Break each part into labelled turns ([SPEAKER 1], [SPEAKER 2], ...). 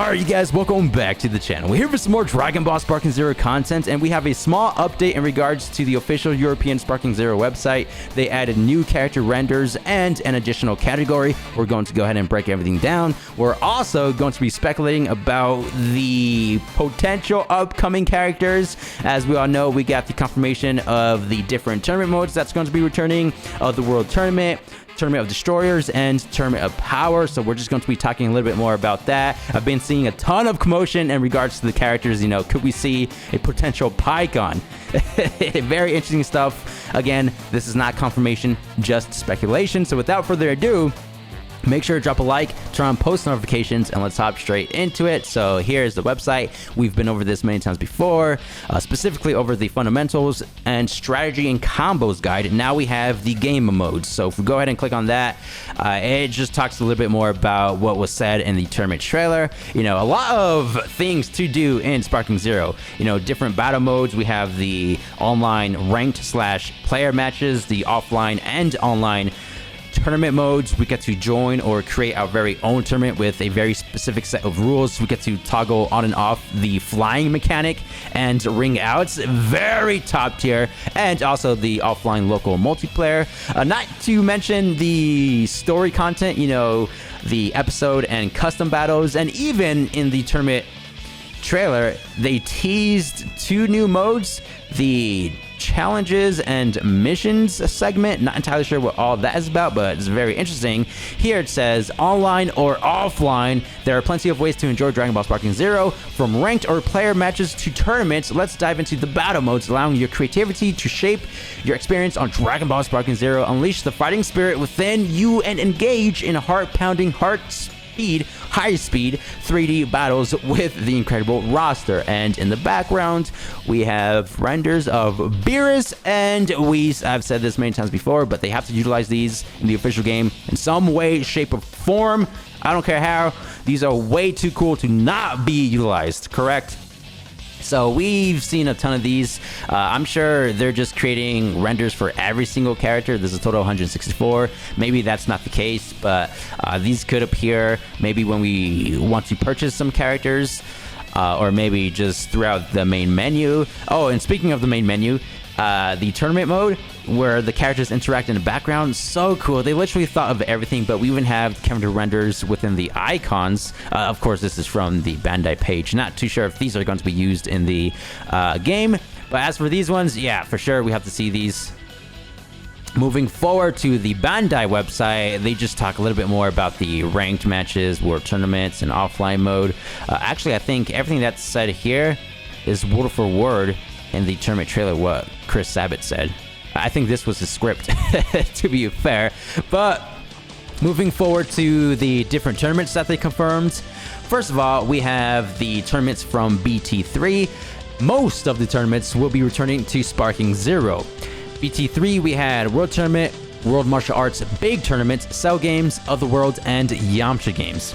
[SPEAKER 1] Alright you guys, welcome back to the channel. We're here for some more Dragon Ball Sparking Zero content, and we have a small update in regards to the official European Sparking Zero website. They added new character renders and an additional category. We're going to go ahead and break everything down. We're also going to be speculating about the potential upcoming characters. As we all know, we got the confirmation of the different tournament modes that's going to be returning, of the World Tournament, Tournament of Destroyers, and Tournament of Power. So we're just going to be talking a little bit more about that. I've been seeing a ton of commotion in regards to the characters. You know, could we see a potential Kaioken? Very interesting stuff. Again, this is not confirmation, just speculation. So without further ado, make sure to drop a like, turn on post notifications, and let's hop straight into it. So here's the website. We've been over this many times before, specifically over the fundamentals and strategy and combos guide. Now we have the game modes. So if we go ahead and click on that, it just talks a little bit more about what was said in the tournament trailer. You know, a lot of things to do in Sparking Zero. You know, different battle modes. We have the online ranked / player matches, the offline and online tournament modes. We get to join or create our very own tournament with a very specific set of rules. We get to toggle on and off the flying mechanic and ring outs, very top tier, and also the offline local multiplayer. Not to mention the story content, you know, the episode and custom battles, and even in the tournament trailer, they teased 2 new modes, the challenges and missions segment. Not entirely sure what all that is about, but it's very interesting. Here it says online or offline. There are plenty of ways to enjoy Dragon Ball Sparking Zero, from ranked or player matches to tournaments. Let's dive into the battle modes, allowing your creativity to shape your experience on Dragon Ball Sparking Zero. Unleash the fighting spirit within you and engage in heart-pounding, high-speed 3D battles with the incredible roster. And in the background, we have renders of Beerus and Whis. I've said this many times before, but they have to utilize these in the official game in some way, shape, or form. I don't care how. These are way too cool to not be utilized, correct? So we've seen a ton of these. I'm sure they're just creating renders for every single character. There's a total of 164. Maybe that's not the case, but these could appear maybe when we want to purchase some characters, or maybe just throughout the main menu. Oh, and speaking of the main menu, the tournament mode where the characters interact in the background, so cool. They literally thought of everything, but we even have character renders within the icons. Of course, this is from the Bandai page. Not too sure if these are going to be used in the game, but as for these ones, yeah, for sure we have to see these. Moving forward to the Bandai website, they just talk a little bit more about the ranked matches, world tournaments, and offline mode. Actually, I think everything that's said here is word for word in the tournament trailer what Chris Sabat said. I think this was the script, to be fair. But moving forward to the different tournaments that they confirmed. First of all, we have the tournaments from BT3. Most of the tournaments will be returning to Sparking Zero. BT3, we had World Tournament, World Martial Arts Big Tournaments, Cell Games, Otherworld, and Yamcha Games.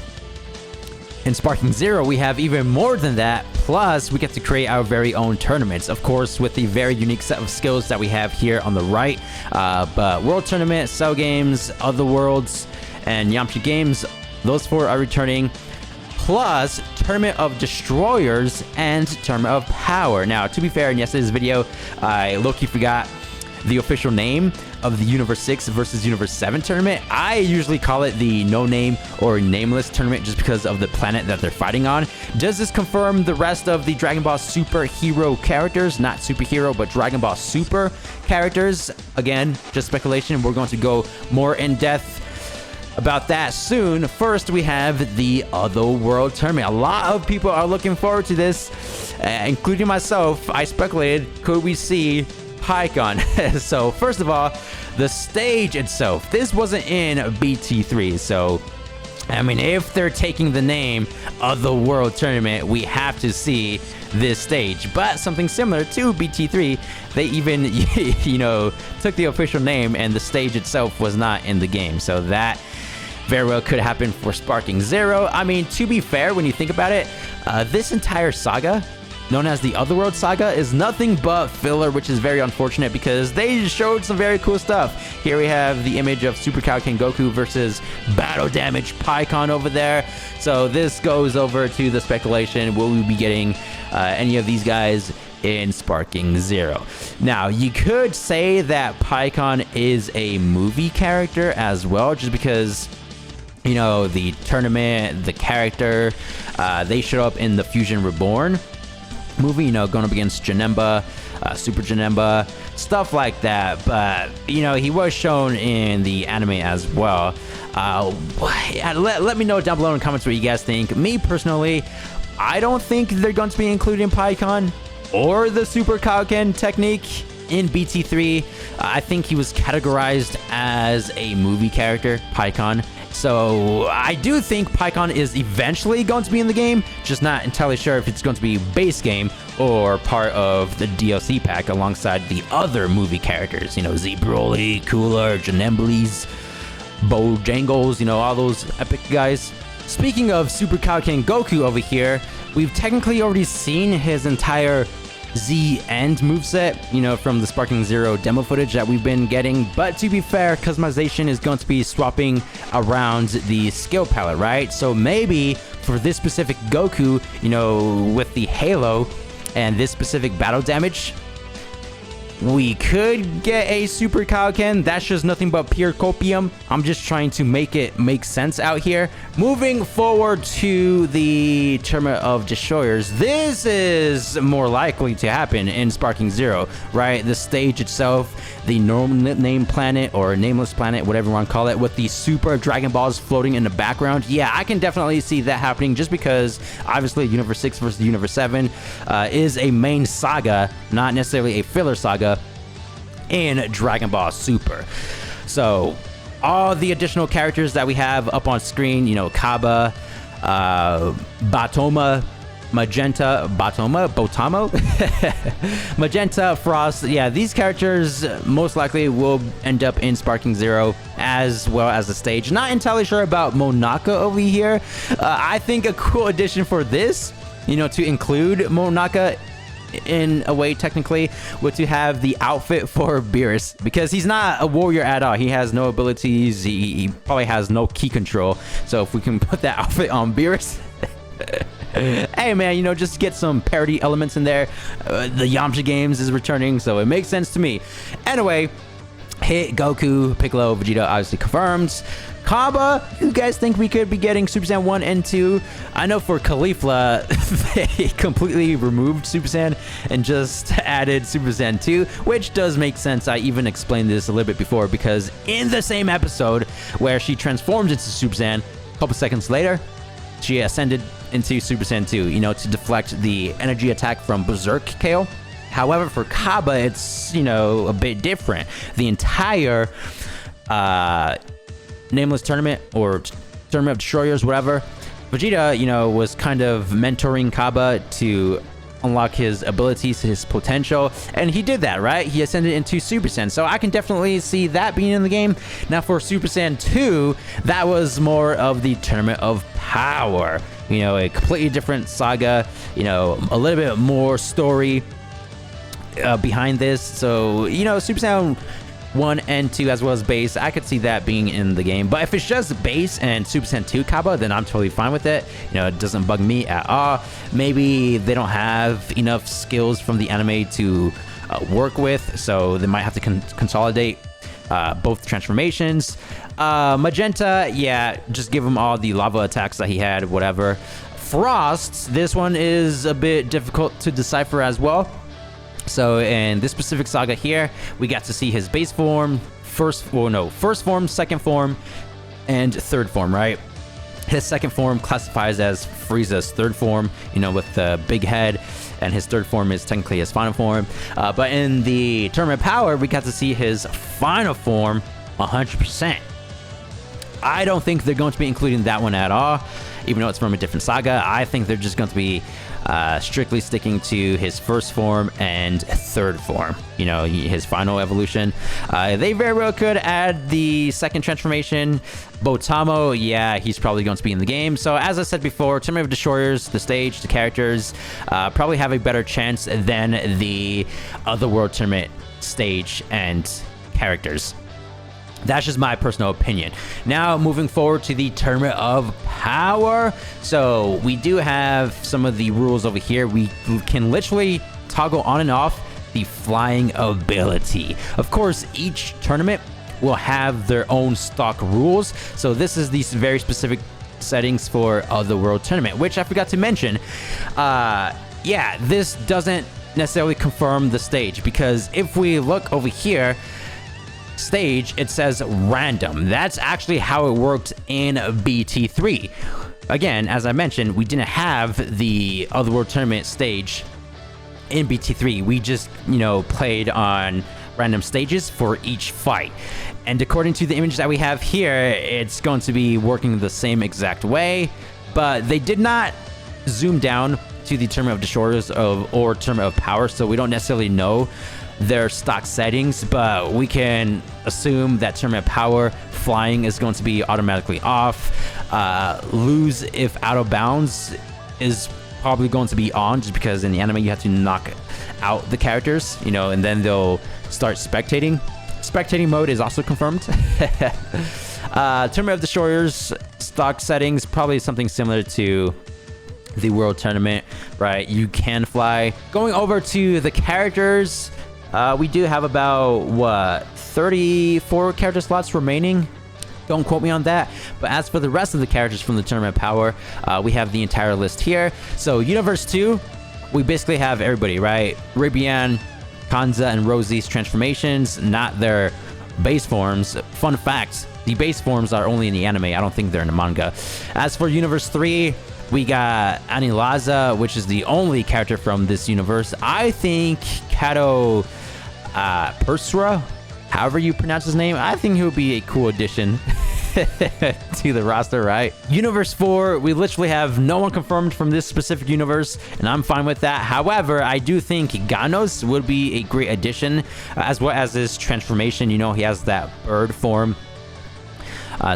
[SPEAKER 1] In Sparking Zero, we have even more than that, plus we get to create our very own tournaments, of course, with the very unique set of skills that we have here on the right. But World Tournament, Cell Games, Otherworlds, and Yamcha Games, those 4 are returning, plus Tournament of Destroyers and Tournament of Power. Now, to be fair, in yesterday's video, I low-key forgot the official name of the Universe 6 versus Universe 7 tournament. I usually call it the no-name or nameless tournament just because of the planet that they're fighting on. Does this confirm the rest of the Dragon Ball Super hero characters? Not superhero, but Dragon Ball Super characters. Again, just speculation. We're going to go more in-depth about that soon. First, we have the Otherworld tournament. A lot of people are looking forward to this, including myself. I speculated, could we see Kaioken? So first of all, the stage itself, this wasn't in BT3, so I mean, if they're taking the name of the World Tournament, we have to see this stage. But something similar to BT3, they even you know, took the official name and the stage itself was not in the game, so that very well could happen for Sparking Zero. I mean, to be fair, when you think about it, this entire saga known as the Otherworld Saga, is nothing but filler, which is very unfortunate because they showed some very cool stuff. Here we have the image of Super Kaioken Goku versus Battle Damage Pikkon over there. So this goes over to the speculation, will we be getting any of these guys in Sparking Zero? Now, you could say that Pikkon is a movie character as well, just because, you know, the tournament, the character, they show up in the Fusion Reborn movie, you know, going up against Janemba, Super Janemba, stuff like that. But, you know, he was shown in the anime as well. Let me know down below in the comments what you guys think. Me, personally, I don't think they're going to be including Pikkon or the Super Kaioken technique in BT3. I think he was categorized as a movie character, Pikkon. So I do think Pikkon is eventually going to be in the game, just not entirely sure if it's going to be base game or part of the DLC pack alongside the other movie characters, you know, Z Broly, Cooler, Janemblies, Bojangles, you know, all those epic guys. Speaking of Super Kaioken Goku over here, we've technically already seen his entire Z end moveset, you know, from the Sparking Zero demo footage that we've been getting. But to be fair, customization is going to be swapping around the skill palette, right? So maybe for this specific Goku, you know, with the Halo and this specific battle damage, we could get a Super Kaioken. That's just nothing but pure copium. I'm just trying to make it make sense out here. Moving forward to the Tournament of Destroyers, this is more likely to happen in Sparking Zero, right? The stage itself, the normal name planet or nameless planet, whatever you want to call it, with the Super Dragon Balls floating in the background. Yeah, I can definitely see that happening just because obviously Universe 6 versus Universe 7 is a main saga, not necessarily a filler saga in Dragon Ball Super. So all the additional characters that we have up on screen, you know, Kaba, Batoma, Magenta, Botamo, Magenta, Frost. Yeah, these characters most likely will end up in Sparking Zero as well as the stage. Not entirely sure about Monaka over here. I think a cool addition for this, you know, to include Monaka in a way technically, would to have the outfit for Beerus, because he's not a warrior at all. He has no abilities. He probably has no key control. So if we can put that outfit on Beerus, hey man, you know, just get some parody elements in there. The Yamcha Games is returning, so it makes sense to me. Anyway, Hit, Goku, Piccolo, Vegeta obviously confirmed. Kaba, you guys think we could be getting Super Saiyan 1 and 2? I know for Caulifla, they completely removed Super Saiyan and just added Super Saiyan 2, which does make sense. I even explained this a little bit before, because in the same episode where she transformed into Super Saiyan, a couple seconds later, she ascended into Super Saiyan 2, you know, to deflect the energy attack from Berserk KO. However, for Kaba, it's, you know, a bit different. The entire Nameless Tournament or Tournament of Destroyers, whatever, Vegeta, you know, was kind of mentoring Kaba to unlock his abilities, his potential, and he did that, right? He ascended into Super Saiyan, so I can definitely see that being in the game. Now for Super Saiyan 2, that was more of the Tournament of Power, you know, a completely different saga, you know, a little bit more story behind this. So, you know, Super Saiyan 1 and 2 as well as base, I could see that being in the game. But if it's just base and Super Saiyan 2 Kaba, then I'm totally fine with it. You know, it doesn't bug me at all. Maybe they don't have enough skills from the anime to work with, so they might have to consolidate both transformations. Magenta, yeah, just give him all the lava attacks that he had, whatever. Frost, this one is a bit difficult to decipher as well. So in this specific saga here, we got to see his base form, first form, second form, and third form, right? His second form classifies as Frieza's third form, you know, with the big head, and his third form is technically his final form. But in the Tournament of Power, we got to see his final form 100%. I don't think they're going to be including that one at all. even though it's from a different saga. I think they're just going to be strictly sticking to his first form and third form, you know, his final evolution. They very well could add the second transformation. Botamo, yeah, he's probably going to be in the game. So as I said before, Tournament of Destroyers, the stage, the characters, probably have a better chance than the Otherworld Tournament stage and characters. That's just my personal opinion. Now, moving forward to the Tournament of Power. So we do have some of the rules over here. We can literally toggle on and off the flying ability. Of course, each tournament will have their own stock rules. So this is these very specific settings for the World Tournament, which I forgot to mention. Yeah, this doesn't necessarily confirm the stage, because if we look over here, stage, it says random. That's actually how it worked in BT3. Again, as I mentioned, we didn't have the Otherworld Tournament stage in BT3. We just, you know, played on random stages for each fight. And according to the image that we have here, it's going to be working the same exact way, but they did not zoom down to the Tournament of Destroyers or Tournament of Power, so we don't necessarily know their stock settings, but we can assume that Tournament of Power flying is going to be automatically off. Lose if out of bounds is probably going to be on, just because in the anime you have to knock out the characters, you know, and then they'll start spectating. Spectating mode is also confirmed. Tournament of Destroyers stock settings, probably something similar to the World Tournament, right? You can fly. Going over to the characters, we do have about, what, 34 character slots remaining? Don't quote me on that. But as for the rest of the characters from the Tournament of Power, we have the entire list here. So Universe 2, we basically have everybody, right? Ribian, Kanza, and Rosie's transformations, not their base forms. Fun fact, the base forms are only in the anime. I don't think they're in the manga. As for Universe 3, we got Anilaza, which is the only character from this universe. I think Kato Persura, however you pronounce his name, I think he would be a cool addition to the roster, right? Universe 4, we literally have no one confirmed from this specific universe, and I'm fine with that. However, I do think Ganos would be a great addition, as well as his transformation. You know, he has that bird form.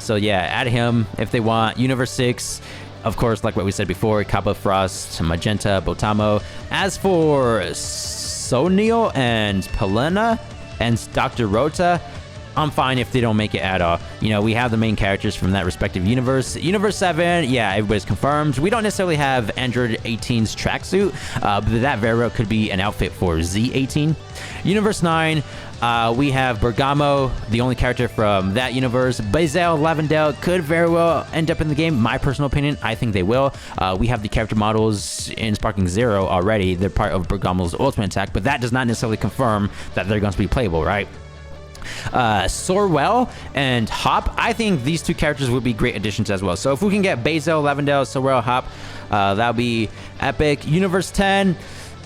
[SPEAKER 1] So yeah, add him if they want. Universe 6, of course, like what we said before, Kappa Frost, Magenta, Botamo. As for Sonio and Pelena and Dr. Rota, I'm fine if they don't make it at all. You know, we have the main characters from that respective universe. Universe 7, yeah, everybody's confirmed. We don't necessarily have Android 18's tracksuit, but that very well could be an outfit for Z18. Universe 9, we have Bergamo, the only character from that universe. Bazel, Lavendale could very well end up in the game. My personal opinion, I think they will. We have the character models in Sparking Zero already. They're part of Bergamo's ultimate attack, but that does not necessarily confirm that they're going to be playable, right? Sorwell and Hop, I think these two characters would be great additions as well. So if we can get Bazel, Lavendale, Sorwell, Hop, that would be epic. Universe 10,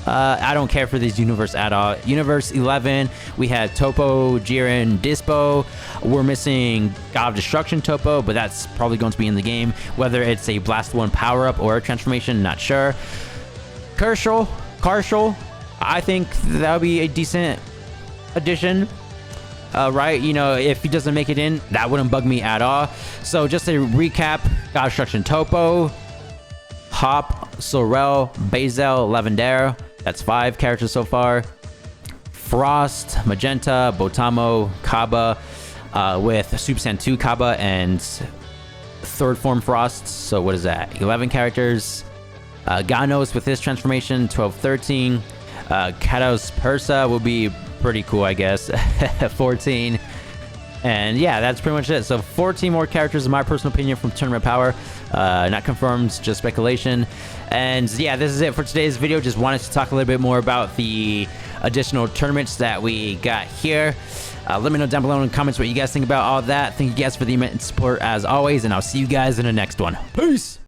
[SPEAKER 1] I don't care for this universe at all. Universe 11, we had Topo, Jiren, Dispo. We're missing God of Destruction Topo, but that's probably going to be in the game. Whether it's a Blast 1 power-up or a transformation, not sure. Karshal, I think that would be a decent addition. Right, you know, if he doesn't make it in, that wouldn't bug me at all. So just a recap: God of Destruction Topo, Hop, Sorel, Bazel, Lavendare. That's 5 characters so far. Frost, Magenta, Botamo, Kaba, with Super Saiyan 2 Kaba and third form Frost. So what is that? 11 characters. Ganos with his transformation, 12, 13. Katos Persa will be pretty cool, I guess. 14. And yeah, that's pretty much it. So 14 more characters in my personal opinion from Tournament Power. Not confirmed, just speculation. And yeah, this is it for today's video. Just wanted to talk a little bit more about the additional tournaments that we got here. Let me know down below in the comments what you guys think about all of that. Thank you guys for the immense support as always, and I'll see you guys in the next one. Peace!